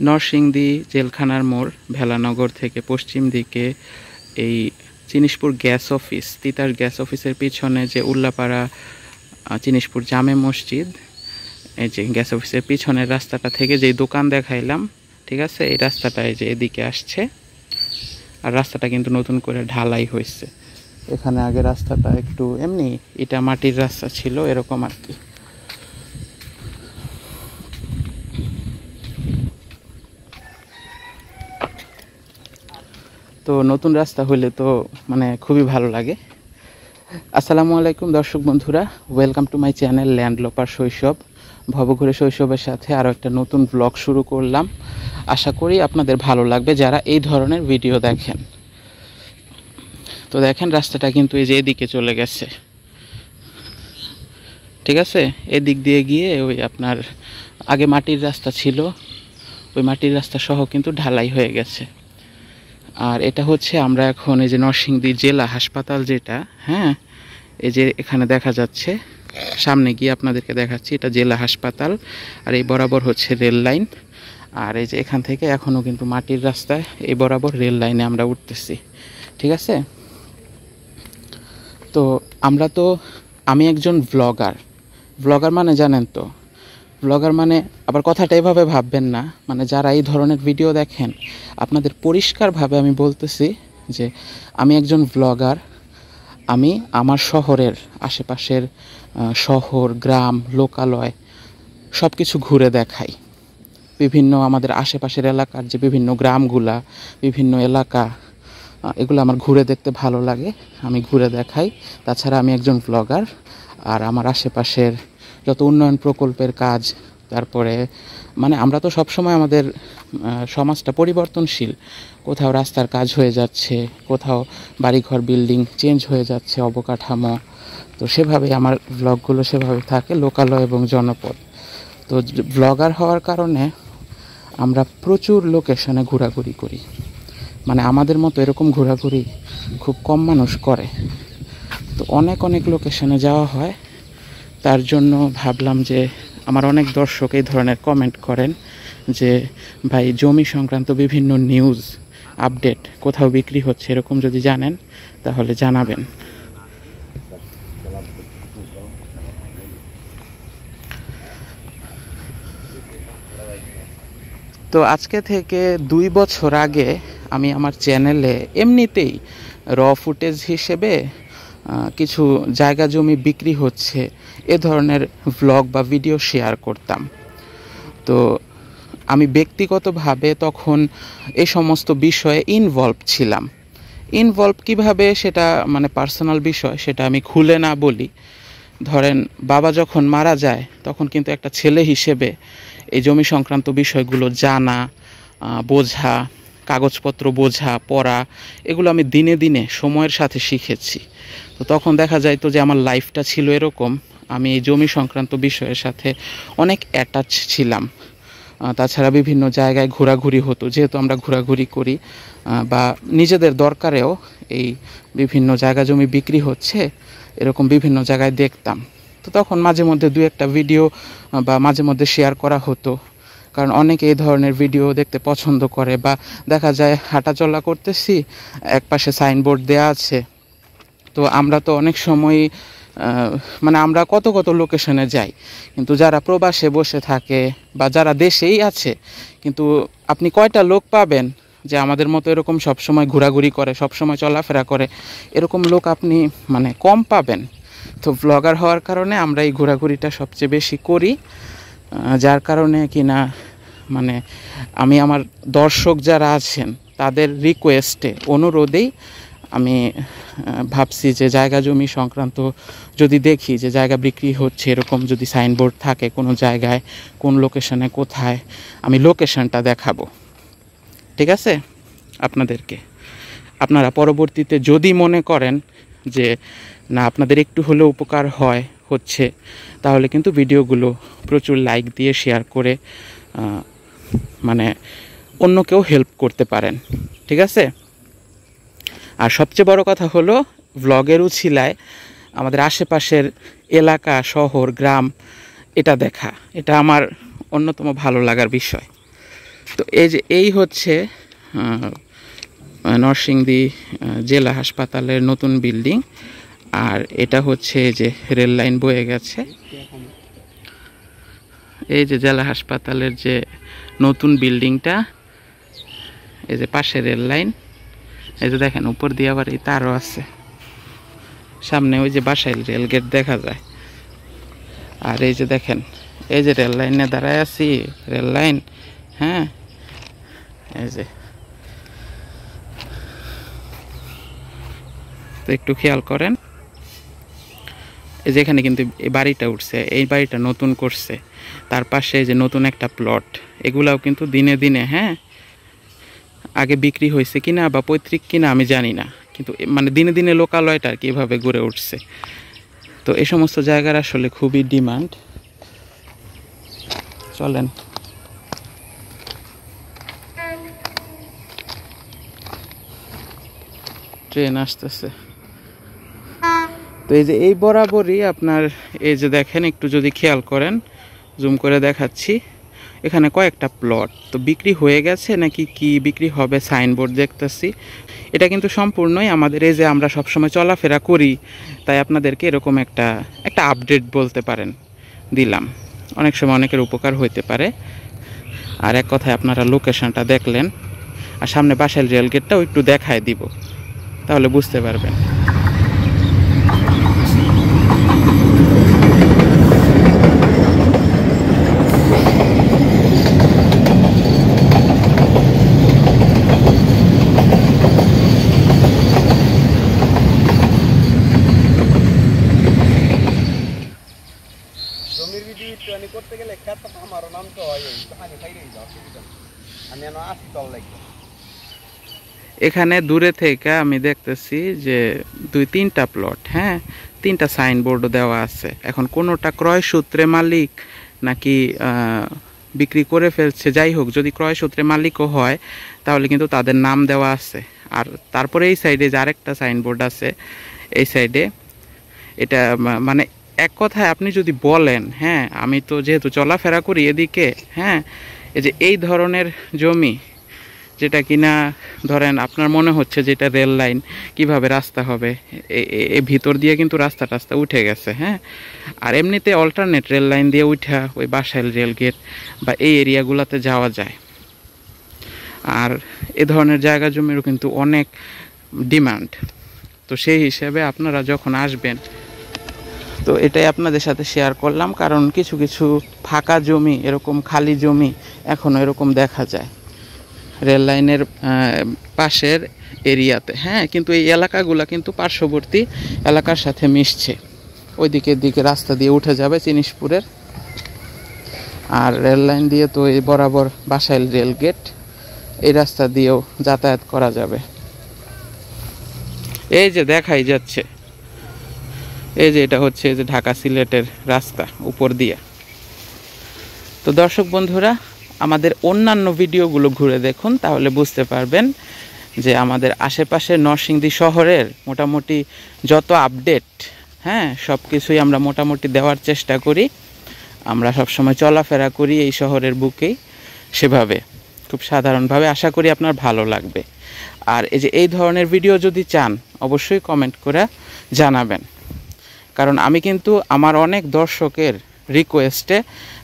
নরসিংদী জেলখানার মোড় ভেলানগর থেকে পশ্চিম দিকে এই জিনিসপুর গ্যাস অফিস, তিতাস গ্যাস অফিসের পিছনে যে উল্লাপাড়া জিনিসপুর জামে মসজিদ, এই যে গ্যাস অফিসের পিছনের রাস্তাটা থেকে যেই দোকান দেখাইলাম, ঠিক আছে, এই রাস্তাটা এই যে এদিকে আসছে। আর রাস্তাটা কিন্তু নতুন করে ঢালাই হয়েছে। এখানে আগে রাস্তাটা একটু এমনি ইটা মাটির রাস্তা ছিল, এরকম আর কি। তো নতুন রাস্তা হইলে তো মানে খুবই ভালো লাগে। আসসালামু আলাইকুম দর্শক বন্ধুরা, ওয়েলকাম টু মাই চ্যানেল ল্যান্ডলোপার শৈশব। ভবঘুরে শৈশবের সাথে আরও একটা নতুন ব্লগ শুরু করলাম। আশা করি আপনাদের ভালো লাগবে যারা এই ধরনের ভিডিও দেখেন। তো দেখেন রাস্তাটা কিন্তু এই যে এদিকে চলে গেছে, ঠিক আছে। এদিক দিয়ে গিয়ে ওই আপনার আগে মাটির রাস্তা ছিল, ওই মাটির রাস্তা সহ কিন্তু ঢালাই হয়ে গেছে। আর এটা হচ্ছে আমরা এখন এই যে নরসিংদী জেলা হাসপাতাল যেটা, হ্যাঁ, এই যে এখানে দেখা যাচ্ছে, সামনে গিয়ে আপনাদেরকে দেখাচ্ছি, এটা জেলা হাসপাতাল। আর এই বরাবর হচ্ছে রেল লাইন। আর এই যে এখান থেকে এখনও কিন্তু মাটির রাস্তায় এই বরাবর রেল লাইনে আমরা উঠতেছি, ঠিক আছে। তো আমি একজন ব্লগার মানে জানেন তো, ব্লগার মানে আবার কথাটা এভাবে ভাববেন না, মানে যারা এই ধরনের ভিডিও দেখেন আপনাদের পরিষ্কারভাবে আমি বলতেছি যে আমি একজন ব্লগার। আমি আমার শহরের আশেপাশের শহর, গ্রাম, লোকালয় সব কিছু ঘুরে দেখাই। বিভিন্ন আমাদের আশেপাশের এলাকার যে বিভিন্ন গ্রামগুলা, বিভিন্ন এলাকা, এগুলো আমার ঘুরে দেখতে ভালো লাগে, আমি ঘুরে দেখাই। তাছাড়া আমি একজন ব্লগার। আর আমার আশেপাশের যত উন্নয়ন প্রকল্পের কাজ, তারপরে মানে আমরা তো সবসময় আমাদের সমাজটা পরিবর্তনশীল, কোথাও রাস্তার কাজ হয়ে যাচ্ছে, কোথাও বাড়িঘর বিল্ডিং চেঞ্জ হয়ে যাচ্ছে, অবকাঠামো, তো সেভাবেই আমার ব্লগগুলো সেভাবে থাকে, লোকালয় এবং জনপদ। তো ব্লগার হওয়ার কারণে আমরা প্রচুর লোকেশনে ঘোরাঘুরি করি, মানে আমাদের মতো এরকম ঘোরাঘুরি খুব কম মানুষ করে। তো অনেক লোকেশনে যাওয়া হয়। তার জন্য ভাবলাম যে আমার অনেক দর্শক এই ধরনের কমেন্ট করেন যে ভাই জমি সংক্রান্ত বিভিন্ন নিউজ আপডেট কোথাও বিক্রি হচ্ছে এরকম যদি জানেন তাহলে জানাবেন। তো আজকে থেকে 2 বছর আগে আমি আমার চ্যানেলে এমনিতেই র ফুটেজ হিসেবে কিছু জায়গা জমি বিক্রি হচ্ছে এ ধরনের ভ্লগ বা ভিডিও শেয়ার করতাম। তো আমি ব্যক্তিগতভাবে তখন এই সমস্ত বিষয়ে ইনভলভ কিভাবে সেটা মানে পার্সোনাল বিষয়, সেটা আমি খুলে না বলি। ধরেন বাবা যখন মারা যায় তখন কিন্তু একটা ছেলে হিসেবে এই জমি সংক্রান্ত বিষয়গুলো জানা, বোঝা, কাগজপত্র বোঝা, পড়া, এগুলো আমি দিনে দিনে সময়ের সাথে শিখেছি। তো তখন দেখা যায় তো যে আমার লাইফটা ছিল এরকম, আমি এই জমি সংক্রান্ত বিষয়ের সাথে অনেক অ্যাটাচ ছিলাম। তাছাড়া বিভিন্ন জায়গায় ঘোরাঘুরি হতো, যেহেতু আমরা ঘোরাঘুরি করি বা নিজেদের দরকারেও এই বিভিন্ন জায়গা জমি বিক্রি হচ্ছে এরকম বিভিন্ন জায়গায় দেখতাম। তো তখন মাঝে মধ্যে 2-1টা ভিডিও বা মাঝে মধ্যে শেয়ার করা হতো, কারণ অনেকে এই ধরনের ভিডিও দেখতে পছন্দ করে। বা দেখা যায় হাঁটাচলা করতেছি, এক পাশে সাইনবোর্ড দেয়া আছে, তো আমরা তো অনেক সময় মানে আমরা কত লোকেশনে যাই, কিন্তু যারা প্রবাসে বসে থাকে বা যারা দেশেই আছে, কিন্তু আপনি কয়টা লোক পাবেন যে আমাদের মতো এরকম সবসময় ঘোরাঘুরি করে, সবসময় চলাফেরা করে, এরকম লোক আপনি মানে কম পাবেন। তো ব্লগার হওয়ার কারণে আমরা এই ঘোরাঘুরিটা সবচেয়ে বেশি করি, যার কারণে কিনা মানে আমি আমার দর্শক যারা আছেন তাদের রিকোয়েস্টে, অনুরোধেই আমি ভাবছি যে জায়গা জমি সংক্রান্ত যদি দেখি যে জায়গা বিক্রি হচ্ছে, এরকম যদি সাইনবোর্ড থাকে কোনো জায়গায়, কোন লোকেশনে কোথায়, আমি লোকেশনটা দেখাবো, ঠিক আছে আপনাদেরকে। আপনারা পরবর্তীতে যদি মনে করেন যে না আপনাদের একটু হলেও উপকার হচ্ছে, তাহলে কিন্তু ভিডিওগুলো প্রচুর লাইক দিয়ে শেয়ার করে মানে অন্যকেও হেল্প করতে পারেন, ঠিক আছে। আর সবচেয়ে বড় কথা হলো ভ্লগের উছিলায় আমাদের আশেপাশের এলাকা, শহর, গ্রাম এটা দেখা, এটা আমার অন্যতম ভালো লাগার বিষয়। তো এই হচ্ছে নরসিংদী জেলা হাসপাতালের নতুন বিল্ডিং। আর এটা হচ্ছে যে রেল লাইন বয়ে গেছে, এই যে জেলা হাসপাতালের যে নতুন বিল্ডিংটা, এই যে পাশে রেল লাইন, এই যে দেখেন উপর দিয়ে আবার এই তারও আছে, সামনে ওই যে বাসাইল রেল গেট দেখা যায়। আর এই যে দেখেন এই যে রেল লাইনে দাঁড়ায় আছি, রেল লাইন, হ্যাঁ এই যে, তো একটু খেয়াল করেন, এই যে এখানে কিন্তু এই বাড়িটা উঠছে, এই বাড়িটা নতুন করছে, তার পাশে যে নতুন একটা প্লট, এগুলাও কিন্তু দিনে দিনে, হ্যাঁ আগে বিক্রি হয়েছে কিনা বা পৈতৃক কিনা আমি জানি না, কিন্তু মানে দিনে দিনে লোকালয়টা আর কি এভাবে গড়ে উঠছে। তো এই সমস্ত জায়গার আসলে খুবই ডিমান্ড। চলেন, ট্রেন আসতেছে। তো এই যে এই বরাবরই আপনার এই যে দেখেন, একটু যদি খেয়াল করেন, জুম করে দেখাচ্ছি, এখানে কয়েকটা প্লট তো বিক্রি হয়ে গেছে নাকি কি বিক্রি হবে সাইনবোর্ড দেখতেছি। এটা কিন্তু সম্পূর্ণই আমাদের এই যে আমরা সবসময় চলাফেরা করি, তাই আপনাদেরকে এরকম একটা আপডেট বলতে পারেন দিলাম, অনেক সময় অনেকের উপকার হইতে পারে। আর এক কথায় আপনারা লোকেশনটা দেখলেন, আর সামনে বাসাইল রেলগেটটাও একটু দেখায় দিব, তাহলে বুঝতে পারবেন। জমির ভিডিও করতে গেলে খেত আমারও নাম তো হয়, পানি খাইলেই যাও, আমি আসি তল লাগবে। এখানে দূরে থেকে আমি দেখতেছি যে 2-3টা প্লট, হ্যাঁ 3টা সাইনবোর্ডও দেওয়া আছে। এখন কোনোটা ক্রয় সূত্রে মালিক নাকি বিক্রি করে ফেলছে, যাই হোক, যদি ক্রয় সূত্রে মালিকও হয় তাহলে কিন্তু তাদের নাম দেওয়া আছে। আর তারপরে এই সাইডে যে আরেকটা সাইনবোর্ড আছে, এই সাইডে এটা মানে এক কথায় আপনি যদি বলেন, হ্যাঁ আমি তো যেহেতু চলাফেরা করি এদিকে, হ্যাঁ এই যে এই ধরনের জমি, যেটা কিনা ধরেন আপনার মনে হচ্ছে যেটা রেল লাইন, কিভাবে রাস্তা হবে, এই ভিতর দিয়ে কিন্তু রাস্তা উঠে গেছে, হ্যাঁ। আর এমনিতে অল্টারনেট রেল লাইন দিয়ে উঠা ওই বাসাইল রেল গেট বা এই এরিয়াগুলোতে যাওয়া যায়। আর এ ধরনের জায়গা জমিরও কিন্তু অনেক ডিমান্ড। তো সেই হিসেবে আপনারা যখন আসবেন, তো এটাই আপনাদের সাথে শেয়ার করলাম, কারণ কিছু কিছু ফাঁকা জমি, এরকম খালি জমি এখনও এরকম দেখা যায় রেল লাইনের পাশের এরিয়াতে, হ্যাঁ। কিন্তু এই এলাকাগুলো কিন্তু পার্শ্ববর্তী এলাকার সাথে মিশছে, ওই দিকে রাস্তা দিয়ে উঠে যাবে জিনিসপুরের। আর রেল লাইন দিয়ে তো এই বরাবর বাসাইল রেল গেট, এই রাস্তা দিয়েও যাতায়াত করা যাবে। এই যে দেখাই যাচ্ছে, এই যে এটা হচ্ছে যে ঢাকা সিলেটের রাস্তা উপর দিয়ে। তো দর্শক বন্ধুরা, আমাদের অন্যান্য ভিডিওগুলো ঘুরে দেখুন, তাহলে বুঝতে পারবেন যে আমাদের আশেপাশের নরসিংদী শহরের মোটামুটি যত আপডেট, হ্যাঁ সব কিছুই আমরা মোটামুটি দেওয়ার চেষ্টা করি। আমরা সবসময় চলাফেরা করি এই শহরের বুকেই, সেভাবে খুব সাধারণভাবে। আশা করি আপনার ভালো লাগবে। আর এই যে এই ধরনের ভিডিও যদি চান, অবশ্যই কমেন্ট করে জানাবেন, কারণ আমি কিন্তু আমার অনেক দর্শকের রিকোয়েস্টে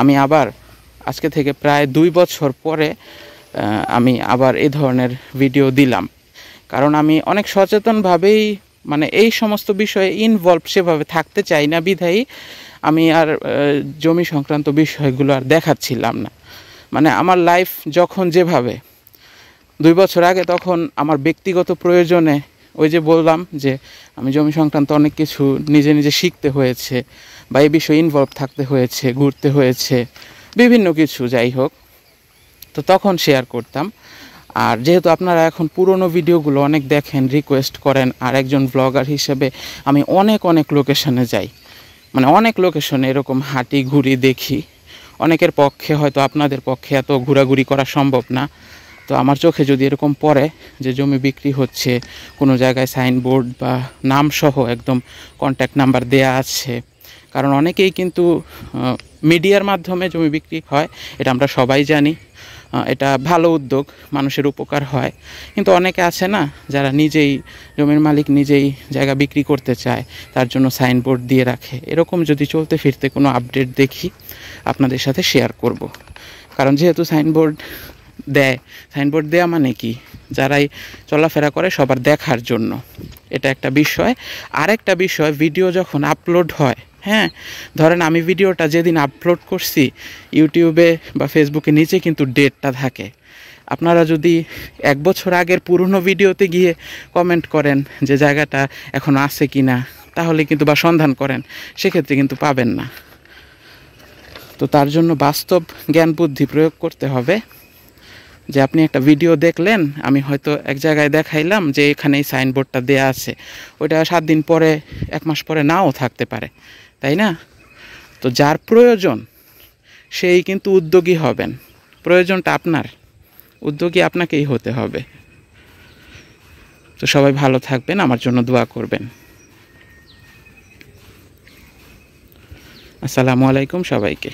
আমি আবার আজকে থেকে প্রায় 2 বছর পরে আমি আবার এই ধরনের ভিডিও দিলাম। কারণ আমি অনেক সচেতনভাবেই মানে এই সমস্ত বিষয়ে ইনভলভ সেভাবে থাকতে চাই না, বিধায়ী আমি আর জমি সংক্রান্ত বিষয়গুলো আর দেখাচ্ছিলাম না। মানে আমার লাইফ যখন যেভাবে 2 বছর আগে, তখন আমার ব্যক্তিগত প্রয়োজনে ওই যে বললাম যে আমি জমি সংক্রান্ত অনেক কিছু নিজে শিখতে হয়েছে, বা এই বিষয়ে ইনভলভ থাকতে হয়েছে, ঘুরতে হয়েছে, বিভিন্ন কিছু, যাই হোক, তো তখন শেয়ার করতাম। আর যেহেতু আপনারা এখন পুরনো ভিডিওগুলো অনেক দেখেন, রিকোয়েস্ট করেন, আর একজন ব্লগার হিসেবে আমি অনেক লোকেশনে যাই, মানে অনেক লোকেশনে এরকম হাঁটি ঘুরি দেখি। অনেকের পক্ষে, হয়তো আপনাদের পক্ষে এত ঘোরাঘুরি করা সম্ভব না। তো আমার চোখে যদি এরকম পড়ে যে জমি বিক্রি হচ্ছে, কোনো জায়গায় সাইনবোর্ড বা নামসহ একদম কন্ট্যাক্ট নাম্বার দেয়া আছে, কারণ অনেকেই কিন্তু মিডিয়ার মাধ্যমে জমি বিক্রি হয়, এটা আমরা সবাই জানি, এটা ভালো উদ্যোগ, মানুষের উপকার হয়। কিন্তু অনেকে আছে না, যারা নিজেই জমির মালিক, নিজেই জায়গা বিক্রি করতে চায়, তার জন্য সাইনবোর্ড দিয়ে রাখে। এরকম যদি চলতে ফিরতে কোনো আপডেট দেখি আপনাদের সাথে শেয়ার করব। কারণ যেহেতু সাইনবোর্ড দেয়া মানে কি, যারাই চলাফেরা করে সবার দেখার জন্য, এটা একটা বিষয়। আরেকটা বিষয়, ভিডিও যখন আপলোড হয়, হ্যাঁ, ধরেন আমি ভিডিওটা যেদিন আপলোড করছি ইউটিউবে বা ফেসবুকে নিচে কিন্তু ডেটটা থাকে। আপনারা যদি 1 বছর আগের পুরনো ভিডিওতে গিয়ে কমেন্ট করেন যে জায়গাটা এখন আছে কি না, তাহলে কিন্তু, বা সন্ধান করেন, সেক্ষেত্রে কিন্তু পাবেন না। তো তার জন্য বাস্তব জ্ঞান বুদ্ধি প্রয়োগ করতে হবে। যে আপনি একটা ভিডিও দেখলেন, আমি হয়তো এক জায়গায় দেখাইলাম যে এখানে এই সাইনবোর্ডটা দেয়া আছে, ওইটা 7 দিন পরে, 1 মাস পরে নাও থাকতে পারে, তাই না? তো যার প্রয়োজন সেই কিন্তু উদ্যোগী হবেন। প্রয়োজনটা আপনার, উদ্যোগী আপনাকেই হতে হবে। তো সবাই ভালো থাকবেন, আমার জন্য দোয়া করবেন। আসসালামু আলাইকুম সবাইকে।